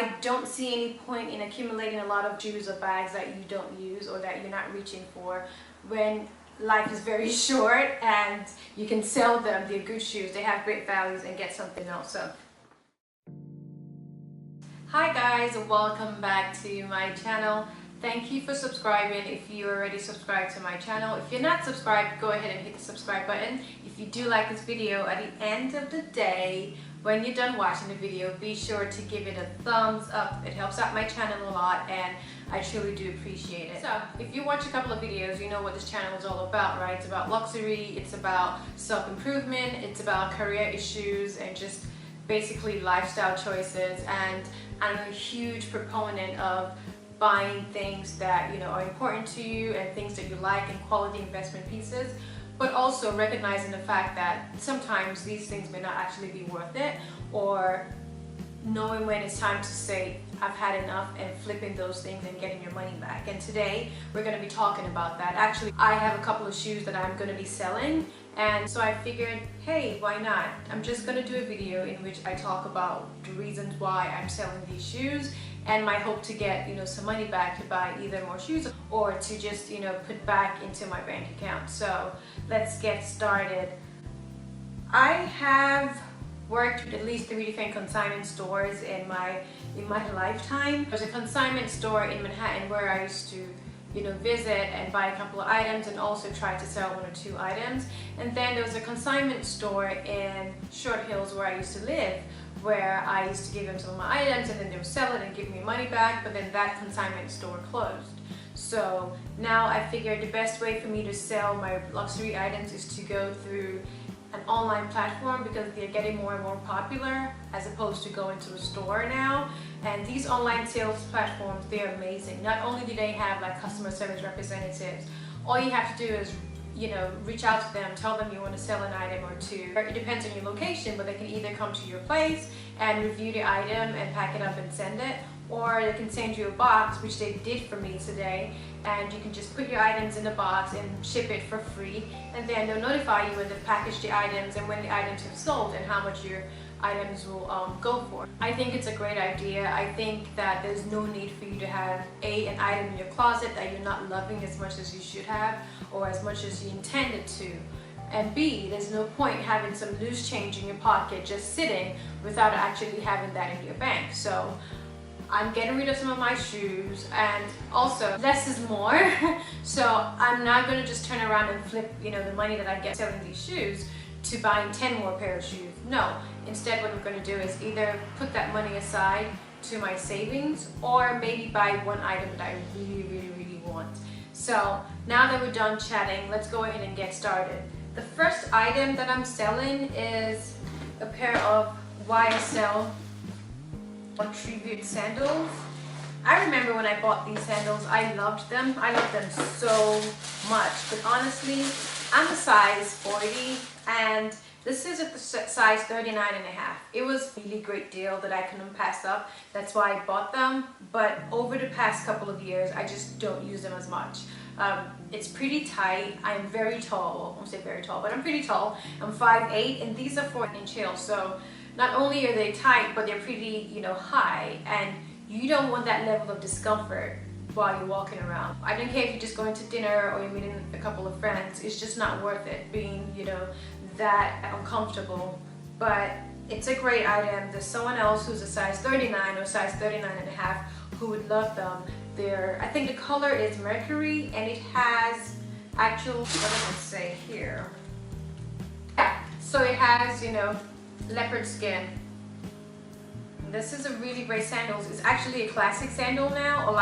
I don't see any point in accumulating a lot of shoes or bags that you don't use or that you're not reaching for when life is very short and you can sell them. They're good shoes, they have great values, and get something else. So hi guys, welcome back to my channel. Thank you for subscribing if you already subscribed to my channel. If you're not subscribed, go ahead and hit the subscribe button. If you do like this video, at the end of the day, when you're done watching the video, be sure to give it a thumbs up. It helps out my channel a lot and I truly do appreciate it. So if you watch a couple of videos, you know what this channel is all about, right? It's about luxury, it's about self-improvement, it's about career issues and just basically lifestyle choices. And I'm a huge proponent of buying things that are important to you and things that you like and quality investment pieces, but also recognizing the fact that sometimes these things may not actually be worth it, or knowing when it's time to say I've had enough and flipping those things and getting your money back. And today we're going to be talking about that. Actually, I have a couple of shoes that I'm going to be selling, and so I figured, hey, why not? I'm just going to do a video in which I talk about the reasons why I'm selling these shoes and my hope to get some money back to buy either more shoes or to just put back into my bank account. So let's get started. I have worked with at least 3 different consignment stores in my lifetime. There's a consignment store in Manhattan where I used to visit and buy a couple of items and also try to sell 1 or 2 items. And then there was a consignment store in Short Hills where I used to live, where I used to give them some of my items and then they would sell it and give me money back, but then that consignment store closed. So now I figured the best way for me to sell my luxury items is to go through an online platform, because they're getting more and more popular as opposed to going to a store now. And these online sales platforms, they're amazing. Not only do they have like customer service representatives, all you have to do is reach out to them, tell them you want to sell an item or 2. It depends on your location, but they can either come to your place and review the item and pack it up and send it, or they can send you a box, which they did for me today, and you can just put your items in the box and ship it for free, and then they'll notify you when they've packaged the items and when the items have sold and how much your items will go for. I think it's a great idea. I think that there's no need for you to have an item in your closet that you're not loving as much as you should have or as much as you intended to. And B, there's no point having some loose change in your pocket just sitting without actually having that in your bank. So I'm getting rid of some of my shoes, and also less is more. So I'm not going to just turn around and flip the money that I get selling these shoes to buying 10 more pair of shoes. No, instead what we're going to do is either put that money aside to my savings or maybe buy one item that I really want. So now that we're done chatting, let's go ahead and get started. The first item that I'm selling is a pair of YSL tribute sandals. I remember when I bought these sandals, I loved them. I loved them so much, but honestly, I'm a size 40 and this is at the size 39.5. It was a really great deal that I couldn't pass up. That's why I bought them. But over the past couple of years, I just don't use them as much. It's pretty tight. I'm very tall. I won't say very tall, but I'm pretty tall. I'm 5'8", and these are 4-inch heels. So not only are they tight, but they're pretty, high. And you don't want that level of discomfort while you're walking around. I don't care if you're just going to dinner or you're meeting a couple of friends. It's just not worth it being, that uncomfortable. But it's a great item. There's someone else who's a size 39 or size 39.5 who would love them. I think the color is Mercury, and it has actual, what does it say here? Yeah, so it has, leopard skin. This is a really great sandals. It's actually a classic sandal now.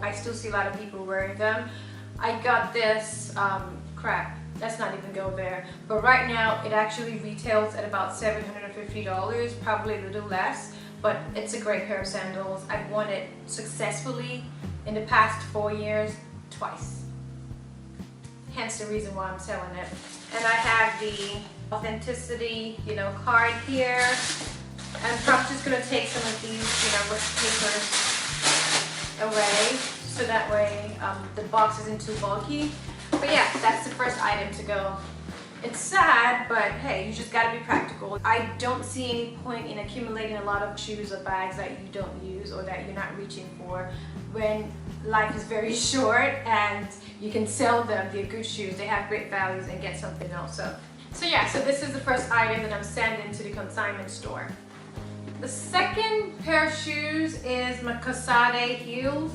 I still see a lot of people wearing them. I got this, let's not even go there. But right now it actually retails at about $750, probably a little less. But it's a great pair of sandals. I've worn it successfully in the past 4 years, twice. Hence the reason why I'm selling it. And I have the authenticity, card here. I'm probably just going to take some of these, papers away, so that way the box isn't too bulky. But yeah, that's the first item to go. It's sad, but hey, you just gotta be practical. I don't see any point in accumulating a lot of shoes or bags that you don't use or that you're not reaching for when life is very short and you can sell them. They're good shoes, they have great values, and get something else. So yeah, so this is the first item that I'm sending to the consignment store. The second pair of shoes is my Casadei heels.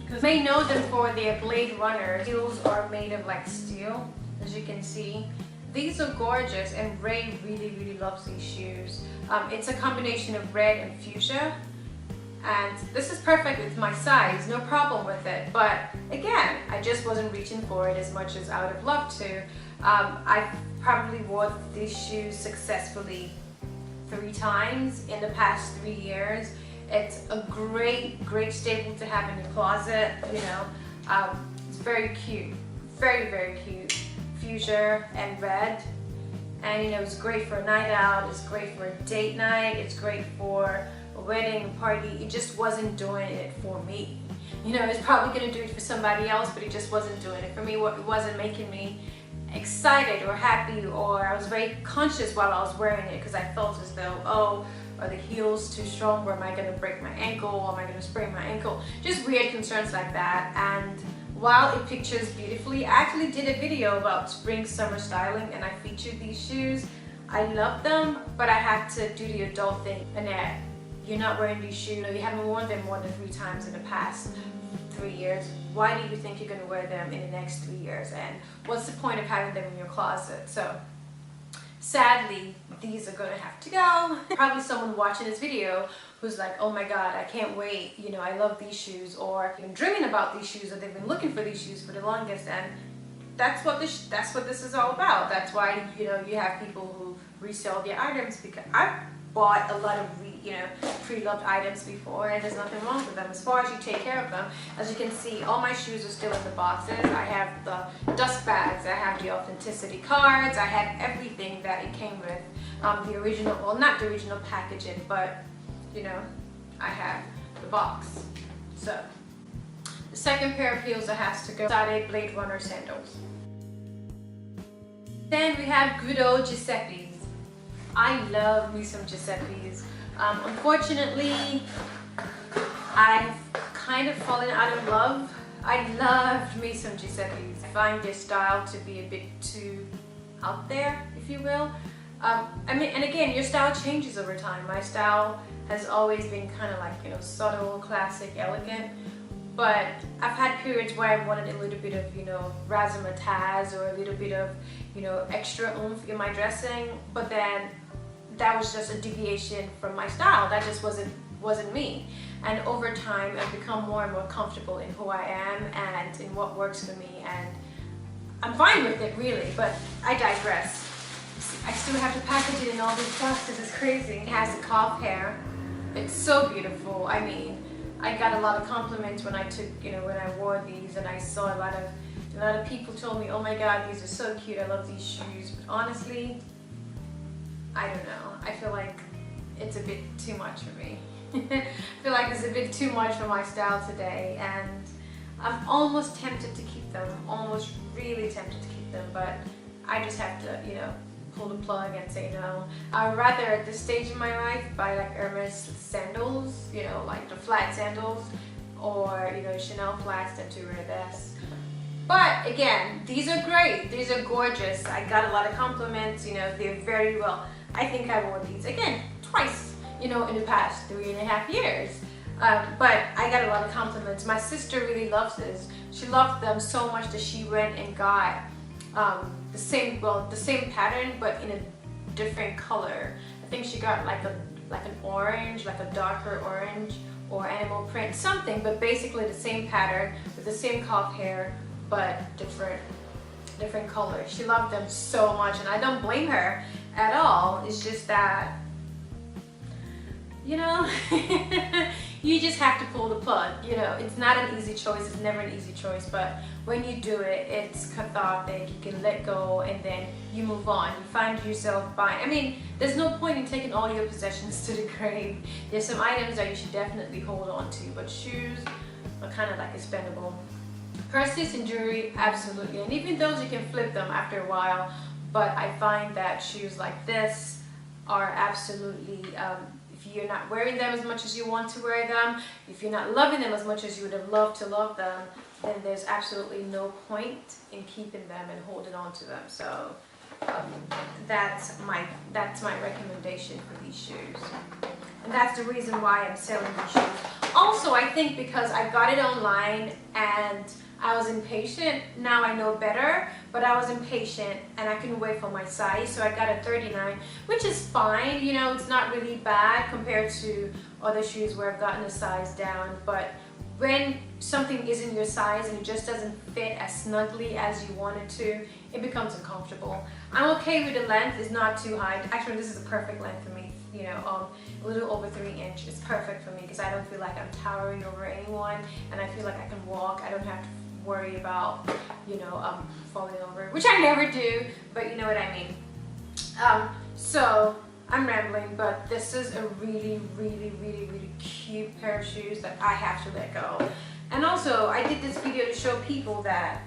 You may know them for their Blade Runner. Heels are made of like steel, as you can see. These are gorgeous, and Ray really loves these shoes. It's a combination of red and fuchsia, and this is perfect with my size, no problem with it. But again, I just wasn't reaching for it as much as I would have loved to. I probably wore these shoes successfully 3 times in the past 3 years. It's a great staple to have in your closet, you know. It's very cute, very cute. Fuchsia and red, and you know, it's great for a night out, it's great for a date night, it's great for a wedding, a party. It just wasn't doing it for me. You know, it's probably gonna do it for somebody else, but it just wasn't doing it for me. It wasn't making me excited or happy, or I was very conscious while I was wearing it because I felt as though, oh, are the heels too strong, or am I gonna break my ankle, or am I gonna sprain my ankle? Just weird concerns like that. And while it pictures beautifully, I actually did a video about spring summer styling, and I featured these shoes. I love them, but I had to do the adult thing. Annette, you're not wearing these shoes, you haven't worn them more than 3 times in the past 3 years. Why do you think you're gonna wear them in the next 3 years? And what's the point of having them in your closet? So sadly, these are gonna have to go. Probably someone watching this video who's like, oh my god, I can't wait, you know, I love these shoes, or been dreaming about these shoes, or they've been looking for these shoes for the longest. And that's what this is all about. That's why, you know, you have people who resell their items, because I've bought a lot of pre-loved items before, and there's nothing wrong with them as far as you take care of them. As you can see, all my shoes are still in the boxes. I have the dust bags, I have the authenticity cards, I have everything that it came with. The original, well, not the original packaging, but you know, I have the box. So the second pair of heels that has to go, Casadei Blade Runner sandals. Then we have good old Giuseppe's. I love me some Giuseppe's. Unfortunately, I've kind of fallen out of love. I loved me some Giuseppe's. I find their style to be a bit too out there, if you will. I mean, and again, your style changes over time. My style has always been kind of like, you know, subtle, classic, elegant. But I've had periods where I wanted a little bit of, you know, razzmatazz, or a little bit of, you know, extra oomph in my dressing. But then that was just a deviation from my style. That just wasn't me. And over time, I've become more and more comfortable in who I am and in what works for me. And I'm fine with it, really. But I digress. I still have to package it in all these boxes. It's crazy. It has a calf hair. It's so beautiful. I mean, I got a lot of compliments when I took, you know, when I wore these, and I saw a lot of people told me, oh my god, these are so cute, I love these shoes. But honestly, I don't know. I feel like it's a bit too much for me. I feel like it's a bit too much for my style today, and I'm almost tempted to keep them. Almost really tempted to keep them, but I just have to, you know, pull the plug and say no. I'd rather at this stage in my life buy like Hermes sandals, you know, like the flat sandals, or you know, Chanel flats than to wear this. But again, these are great, these are gorgeous. I got a lot of compliments, you know, they're very well. I think I wore these again twice, you know, in the past 3.5 years. But I got a lot of compliments. My sister really loves this. She loved them so much that she went and got the same pattern, but in a different color. I think she got like an orange, like a darker orange, or animal print, something, but basically the same pattern with the same calf hair, but different colors. She loved them so much, and I don't blame her at all. It's just that, you know, you just have to pull the plug. You know, it's not an easy choice. It's never an easy choice, but when you do it, it's cathartic. You can let go, and then you move on. You find yourself buying. I mean, there's no point in taking all your possessions to the grave. There's some items that you should definitely hold on to, but shoes are kind of like expendable. Purses and jewelry, absolutely. And even those, you can flip them after a while, but I find that shoes like this are absolutely, if if you're not wearing them as much as you want to wear them, if you're not loving them as much as you would have loved to love them, then there's absolutely no point in keeping them and holding on to them. So that's my recommendation for these shoes. And that's the reason why I'm selling these shoes. Also, I think because I got it online and I was impatient. Now I know better, but I was impatient and I couldn't wait for my size, so I got a 39, which is fine. You know, it's not really bad compared to other shoes where I've gotten a size down. But when something isn't your size and it just doesn't fit as snugly as you want it to, it becomes uncomfortable. I'm okay with the length. It's not too high. Actually, this is the perfect length for me. You know, a little over 3 inches. It's perfect for me because I don't feel like I'm towering over anyone, and I feel like I can walk. I don't have to worry about, you know, falling over, which I never do, but you know what I mean. So I'm rambling, but this is a really cute pair of shoes that I have to let go. And also, I did this video to show people that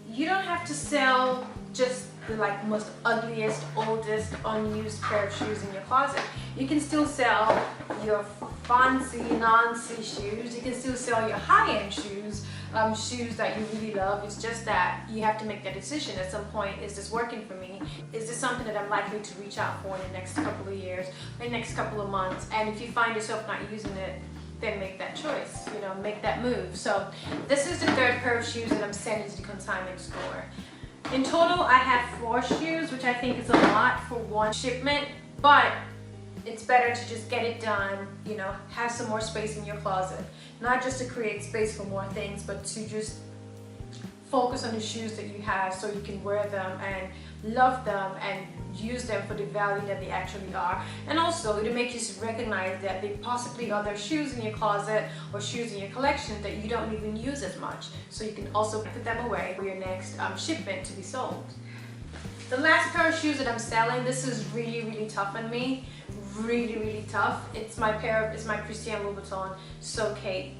you don't have to sell just the like most ugliest, oldest, unused pair of shoes in your closet. You can still sell your fancy, Nancy shoes. You can still sell your high-end shoes, shoes that you really love. It's just that you have to make that decision at some point. Is this working for me? Is this something that I'm likely to reach out for in the next couple of years, or the next couple of months? And if you find yourself not using it, then make that choice, you know, make that move. So this is the third pair of shoes that I'm sending to the consignment store. In total, I have 4 shoes, which I think is a lot for one shipment, but it's better to just get it done, you know, have some more space in your closet. Not just to create space for more things, but to just focus on the shoes that you have so you can wear them and love them and use them for the value that they actually are. And also, it'll make you recognize that there possibly are other shoes in your closet or shoes in your collection that you don't even use as much. So you can also put them away for your next shipment to be sold. The last pair of shoes that I'm selling, this is really tough on me. Really tough. It's my Christian Louboutin So Kate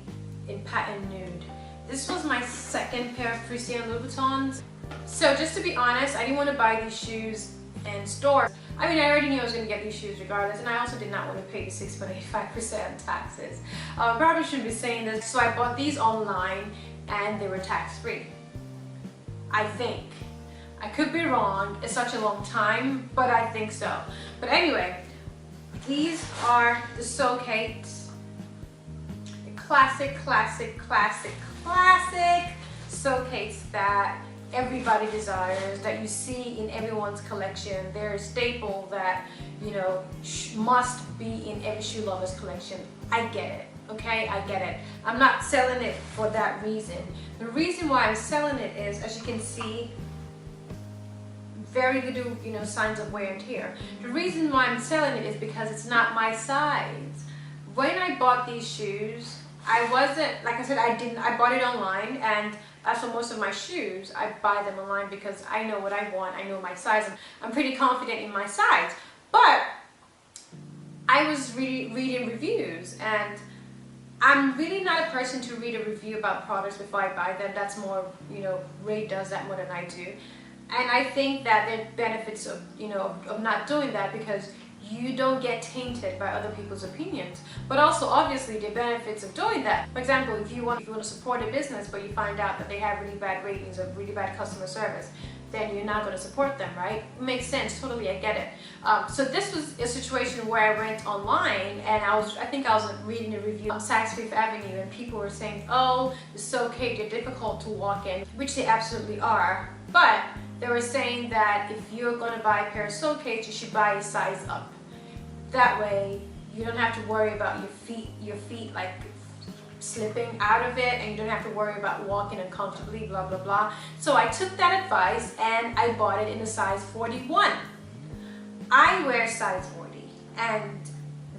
in patent nude. This was my second pair of Christian Louboutins. So just to be honest, I didn't want to buy these shoes in stores. I mean, I already knew I was going to get these shoes regardless, and I also did not want to pay the 6.85% taxes. Probably shouldn't be saying this. So I bought these online and they were tax-free. I think. I could be wrong. It's such a long time, but I think so. But anyway, these are the So Kates. The classic So Kates that everybody desires, that you see in everyone's collection. They're a staple that, you know, must be in every shoe lover's collection. I get it, okay? I get it. I'm not selling it for that reason. The reason why I'm selling it is, as you can see, very little, you know, signs of wear and tear. The reason why I'm selling it is because it's not my size. When I bought these shoes, I wasn't, like I said, I bought it online, and as for most of my shoes, I buy them online because I know what I want, I know my size, and I'm pretty confident in my size. But I was reading reviews, and I'm really not a person to read a review about products before I buy them. That's more, you know, Ray does that more than I do. And I think that there are benefits of, you know, of not doing that, because you don't get tainted by other people's opinions. But also, obviously, the benefits of doing that. For example, if you want to support a business but you find out that they have really bad ratings or really bad customer service, then you're not going to support them, right? It makes sense, totally, I get it. So this was a situation where I went online and I think I was reading a review on Saks Fifth Avenue, and people were saying, oh, it's so okay, they're difficult to walk in, which they absolutely are. But they were saying that if you're going to buy a pair of So Kates, you should buy a size up. That way, you don't have to worry about your feet like slipping out of it, and you don't have to worry about walking uncomfortably, blah blah blah. So I took that advice and I bought it in a size 41. I wear size 40, and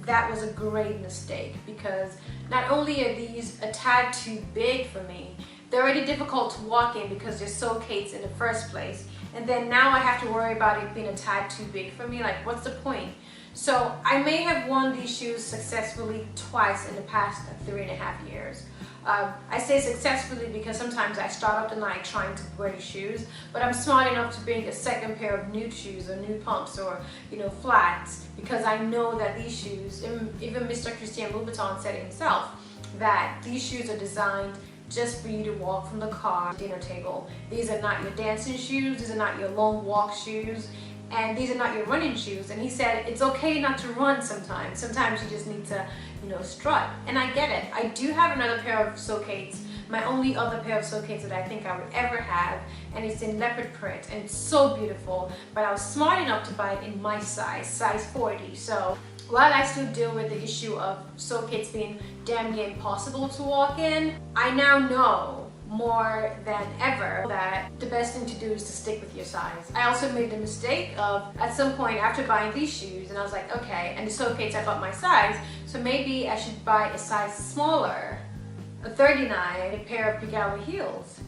that was a great mistake, because not only are these a tad too big for me, they're already difficult to walk in because they're So Kates in the first place, and then now I have to worry about it being a tad too big for me. Like, what's the point? So I may have worn these shoes successfully twice in the past 3.5 years. I say successfully because sometimes I start up the night trying to wear the shoes, but I'm smart enough to bring a second pair of nude shoes or nude pumps or, you know, flats, because I know that these shoes, even Mr. Christian Louboutin said himself, that these shoes are designed just for you to walk from the car to the dinner table. These are not your dancing shoes, these are not your long walk shoes, and these are not your running shoes. And he said it's okay not to run sometimes. Sometimes you just need to, you know, strut. And I get it. I do have another pair of Socates, my only other pair of Socates that I think I would ever have, and it's in leopard print, and it's so beautiful. But I was smart enough to buy it in my size 40. So while I still deal with the issue of Socates being damn near impossible to walk in, I now know more than ever that the best thing to do is to stick with your size. I also made the mistake of, at some point after buying these shoes, and I was like, okay, and the Socates I bought my size, so maybe I should buy a size smaller, a 39, a pair of Pigalle heels.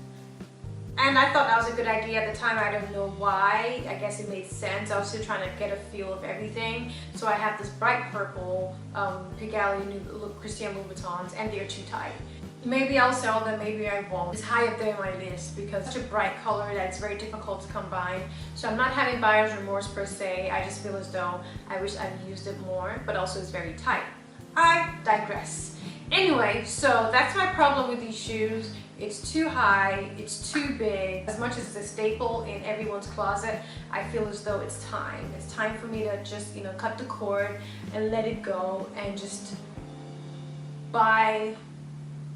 And I thought that was a good idea at the time. I don't know why. I guess it made sense. I was still trying to get a feel of everything. So I have this bright purple Pigalle Christian Louboutins, and they're too tight. Maybe I'll sell them, maybe I won't. It's high up there on my list because it's such a bright color that it's very difficult to combine. So I'm not having buyer's remorse per se. I just feel as though I wish I'd used it more, but also it's very tight. I digress. Anyway, so that's my problem with these shoes. It's too high, it's too big. As much as it's a staple in everyone's closet, I feel as though it's time. It's time for me to just, you know, cut the cord and let it go and just buy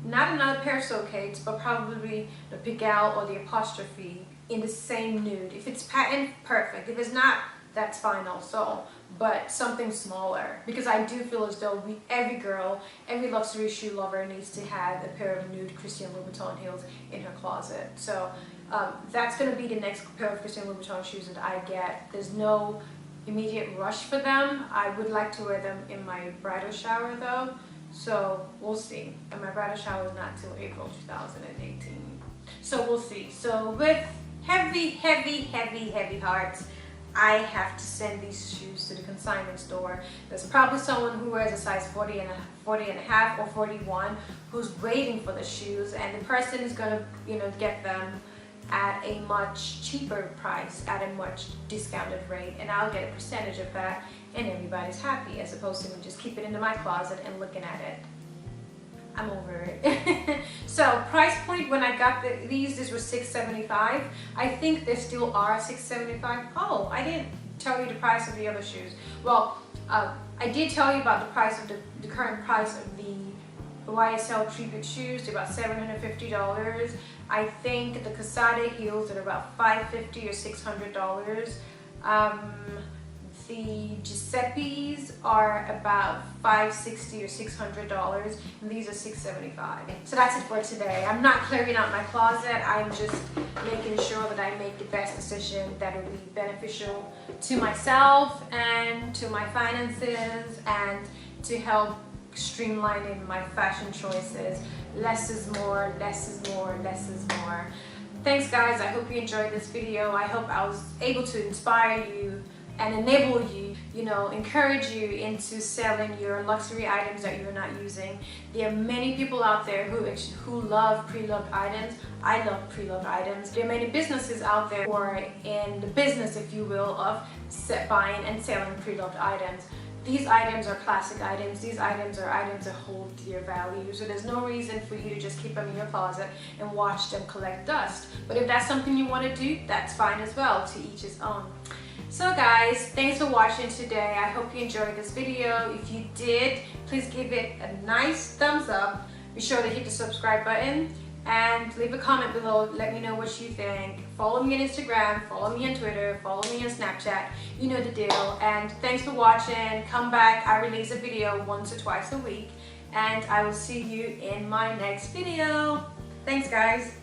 not another pair of Socates, but probably the Pigalle or the apostrophe in the same nude. If it's patent, perfect. If it's not, that's fine also, but something smaller, because I do feel as though every girl, every luxury shoe lover needs to have a pair of nude Christian Louboutin heels in her closet. So that's going to be the next pair of Christian Louboutin shoes that I get. There's no immediate rush for them. I would like to wear them in my bridal shower though, so we'll see. And my bridal shower is not till April 2018, so we'll see. So with heavy hearts, I have to send these shoes to the consignment store. There's probably someone who wears a size 40 and a half or 41 who's waiting for the shoes, and the person is gonna, you know, get them at a much cheaper price, at a much discounted rate, and I'll get a percentage of that, and everybody's happy, as opposed to me just keep it into my closet and looking at it. I'm over it. So price point when I got these were $6.75. I think they still are $6.75. Oh, I didn't tell you the price of the other shoes. Well, I did tell you about the price of the current price of the YSL tribute shoes. They're about $750. I think the Casadei heels are about $550 or $600. The Giuseppe's are about $560 or $600, and these are $675. So that's it for today. I'm not clearing out my closet. I'm just making sure that I make the best decision that will be beneficial to myself and to my finances, and to help streamlining my fashion choices. Less is more, less is more, less is more. Thanks guys, I hope you enjoyed this video. I hope I was able to inspire you and enable you, you know, encourage you into selling your luxury items that you're not using. There are many people out there who love pre-loved items. I love pre-loved items. There are many businesses out there who are in the business, if you will, of buying and selling pre-loved items. These items are classic items. These items are items that hold dear value. So there's no reason for you to just keep them in your closet and watch them collect dust. But if that's something you want to do, that's fine as well. To each his own. So guys, thanks for watching today. I hope you enjoyed this video. If you did, please give it a nice thumbs up. Be sure to hit the subscribe button and leave a comment below. Let me know what you think. Follow me on Instagram, follow me on Twitter, follow me on Snapchat. You know the deal. And thanks for watching. Come back. I release a video once or twice a week, and I will see you in my next video. Thanks guys.